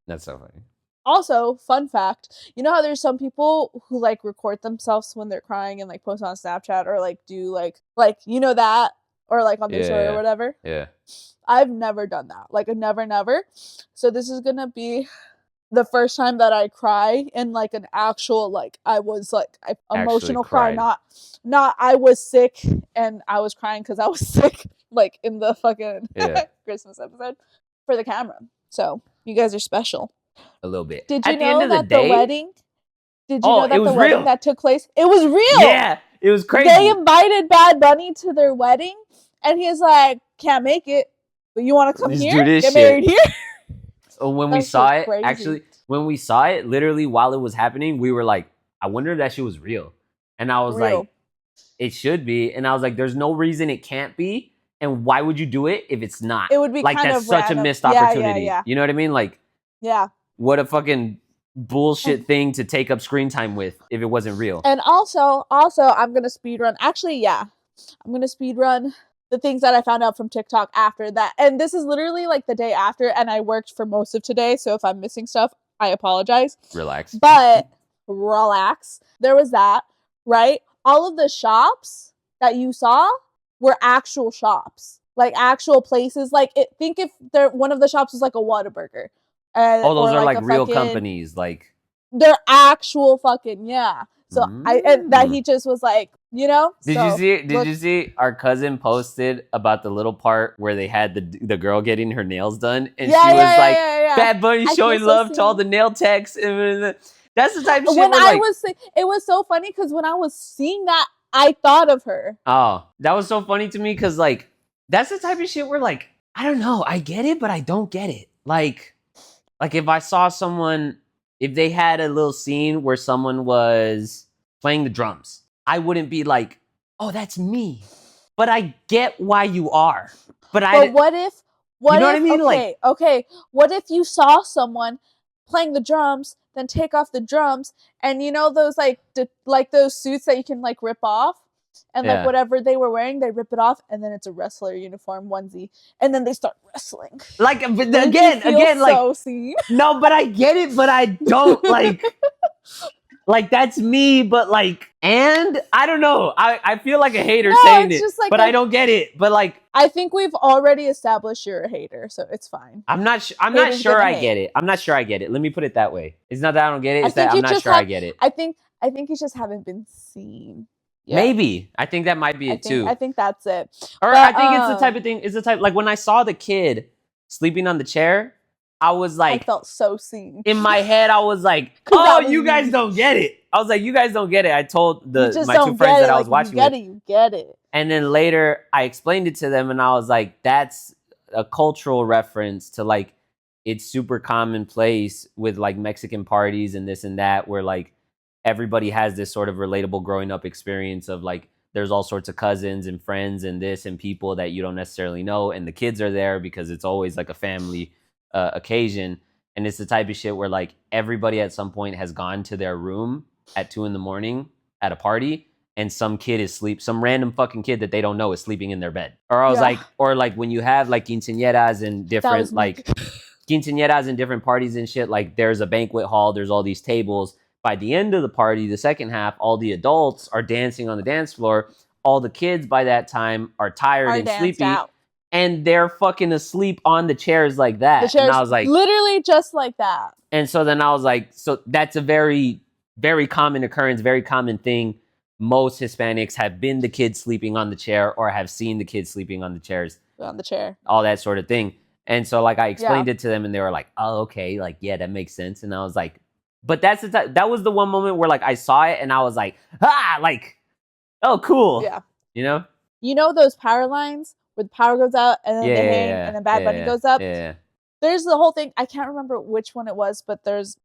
That's so funny. Also, fun fact, you know how there's some people who like record themselves when they're crying and like post on Snapchat, or like do like you know that, or like on their story or whatever? Yeah. I've never done that. Like never. So this is gonna be the first time that I cry in like an actual, like I was like emotional cry, not I was sick and I was crying because I was sick, like in the fucking Christmas episode, for the camera. So you guys are special. A little bit. Did you know that the wedding? Did you know that the wedding that took place? It was real. Yeah, it was crazy. They invited Bad Bunny to their wedding, and he's like, "Can't make it, but you want to come here? Get married here." So when we saw it, actually, when we saw it, literally while it was happening, we were like, "I wonder if that shit was real." And I was like, "It should be." And I was like, "There's no reason it can't be. And why would you do it if it's not?" It would be like kind that's of such random. a missed opportunity. Yeah. You know what I mean? Like, yeah. What a fucking bullshit thing to take up screen time with if it wasn't real. And also, I'm gonna speedrun. Actually, yeah, I'm gonna speedrun the things that I found out from TikTok after that. And this is literally like the day after, and I worked for most of today, so if I'm missing stuff, I apologize. Relax. But relax. There was that, right? All of the shops that you saw were actual shops, like actual places. Like think if one of the shops was like a Whataburger. Those are like real companies, like they're actual fucking So that he just was like, you know. Did you see our cousin posted about the little part where they had the girl getting her nails done, and she was like, Bad Bunny showing love to all the nail techs. That's the type of shit. It was so funny because when I was seeing that, I thought of her. Oh, that was so funny to me because like that's the type of shit where like I don't know, I get it, but I don't get it. Like if I saw someone, if they had a little scene where someone was playing the drums, I wouldn't be like, oh, that's me. But I get why you are. But what if, you know what I mean? Okay. What if you saw someone playing the drums, then take off the drums, and you know those like those suits that you can like rip off? And like whatever they were wearing, they rip it off, and then it's a wrestler uniform onesie, and then they start wrestling. Like again, like seen? No, but I get it, but I don't like that's me, but like, and I don't know. I feel like a hater saying it, like but I don't get it. But like, I think we've already established you're a hater, so it's fine. I'm not sure I get it. I'm not sure I get it. Let me put it that way. It's not that I don't get it. It's that I'm not sure I get it. I think you just haven't been seen. Yeah. Maybe. I think that might be it too. I think that's it. Or I think it's the type of thing, like when I saw the kid sleeping on the chair, I was like, I felt so seen. In my head, I was like, oh, you guys don't get it. I was like, you guys don't get it. I told my 2 friends that I was watching with. You get it. And then later, I explained it to them, and I was like, that's a cultural reference to, like, it's super commonplace with, like, Mexican parties and this and that, where, like, everybody has this sort of relatable growing up experience of, like, there's all sorts of cousins and friends and this and people that you don't necessarily know, and the kids are there because it's always, like, a family occasion. And it's the type of shit where, like, everybody at some point has gone to their room at 2 a.m. at a party, and some kid is some random fucking kid that they don't know is sleeping in their bed. Or I was like, or like when you have like quinceañeras and different like quinceañeras and different parties and shit, like there's a banquet hall, there's all these tables. By the end of the party, the second half, all the adults are dancing on the dance floor. All the kids by that time are tired and sleepy. Out. And they're fucking asleep on the chairs like that. The chairs, and I was like, literally just like that. And so then I was like, so that's a very, very common occurrence, very common thing. Most Hispanics have been the kids sleeping on the chair or have seen the kids sleeping on the chairs. On the chair. All that sort of thing. And so like I explained it to them and they were like, oh, okay. Like, yeah, that makes sense. And I was like, but that's that was the one moment where like I saw it and I was like, like, oh, cool. Yeah. You know? You know those power lines where the power goes out and then they hang and then Bad Bunny goes up? Yeah. There's the whole thing. I can't remember which one it was, but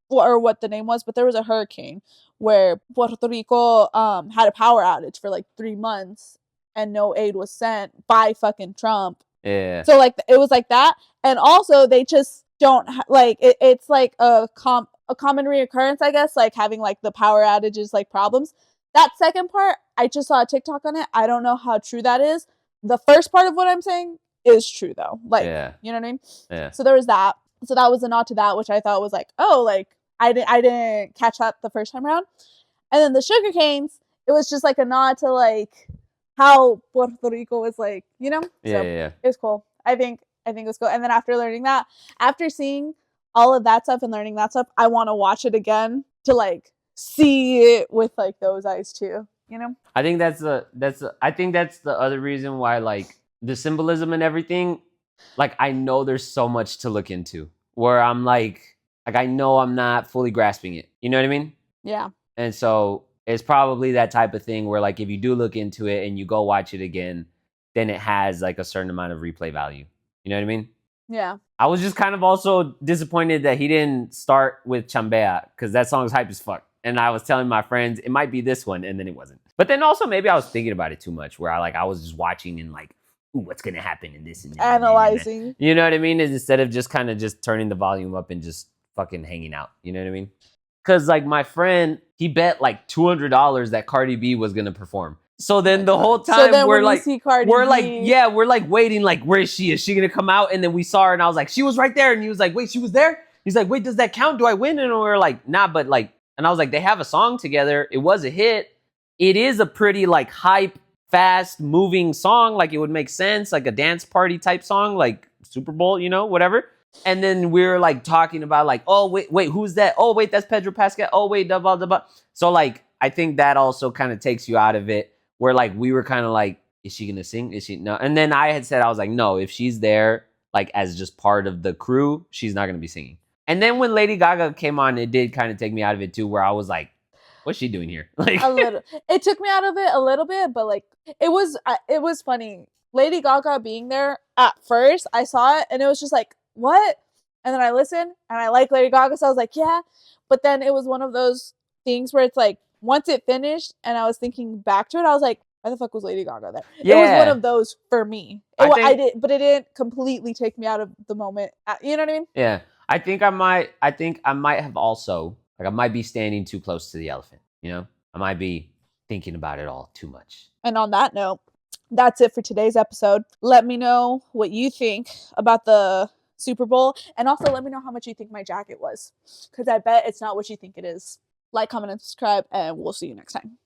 or what the name was, but there was a hurricane where Puerto Rico had a power outage for like 3 months and no aid was sent by fucking Trump. Yeah. So like it was like that, and also they just don't like it's like a common reoccurrence, I guess, like having like the power outages like problems. That second part, I just saw a TikTok on it. I don't know how true that is. The first part of what I'm saying is true though. Like, you know what I mean? Yeah. So there was that. So that was a nod to that, which I thought was like, oh, like I didn't catch that the first time around. And then the sugar canes, it was just like a nod to like how Puerto Rico was like, you know? Yeah, so yeah. It was cool. I think it was cool. And then after learning that, after seeing all of that stuff and learning that stuff, I want to watch it again to like see it with like those eyes too, you know? I think that's the other reason why like the symbolism and everything, like I know there's so much to look into where I'm like I know I'm not fully grasping it. You know what I mean? Yeah. And so it's probably that type of thing where like if you do look into it and you go watch it again, then it has like a certain amount of replay value. You know what I mean? Yeah. I was just kind of also disappointed that he didn't start with Chambea because that song's hype as fuck. And I was telling my friends it might be this one, and then it wasn't. But then also maybe I was thinking about it too much, where I was just watching and like, ooh, what's gonna happen in this and this, analyzing. And you know what I mean? Is instead of just kind of just turning the volume up and just fucking hanging out. You know what I mean? Because like my friend, he bet like $200 that Cardi B was gonna perform. So then the whole time we're like waiting, like, where is she? Is she gonna come out? And then we saw her, and I was like, she was right there. And he was like, wait, she was there? He's like, wait, does that count? Do I win? And we were like, nah, but like. And I was like, they have a song together. It was a hit. It is a pretty like hype, fast moving song. Like it would make sense, like a dance party type song, like Superbowl, you know, whatever. And then we were like talking about like, oh, wait, who's that? Oh, wait, that's Pedro Pascal. Oh, wait, da blah, da blah. So like, I think that also kind of takes you out of it where like, we were kind of like, is she going to sing? Is she? No. And then I had said, I was like, no, if she's there, like as just part of the crew, she's not going to be singing. And then when Lady Gaga came on, it did kind of take me out of it too, where I was like, what's she doing here? Like a little. It took me out of it a little bit, but like it was funny. Lady Gaga being there at first, I saw it and it was just like, what? And then I listened and I like Lady Gaga, so I was like, yeah. But then it was one of those things where it's like, once it finished and I was thinking back to it, I was like, why the fuck was Lady Gaga there? Yeah. It was one of those for me. But it didn't completely take me out of the moment. You know what I mean? Yeah. I think I might have also, like I might be standing too close to the elephant, you know? I might be thinking about it all too much. And on that note, that's it for today's episode. Let me know what you think about the Super Bowl. And also let me know how much you think my jacket was. Because I bet it's not what you think it is. Like, comment, and subscribe, and we'll see you next time.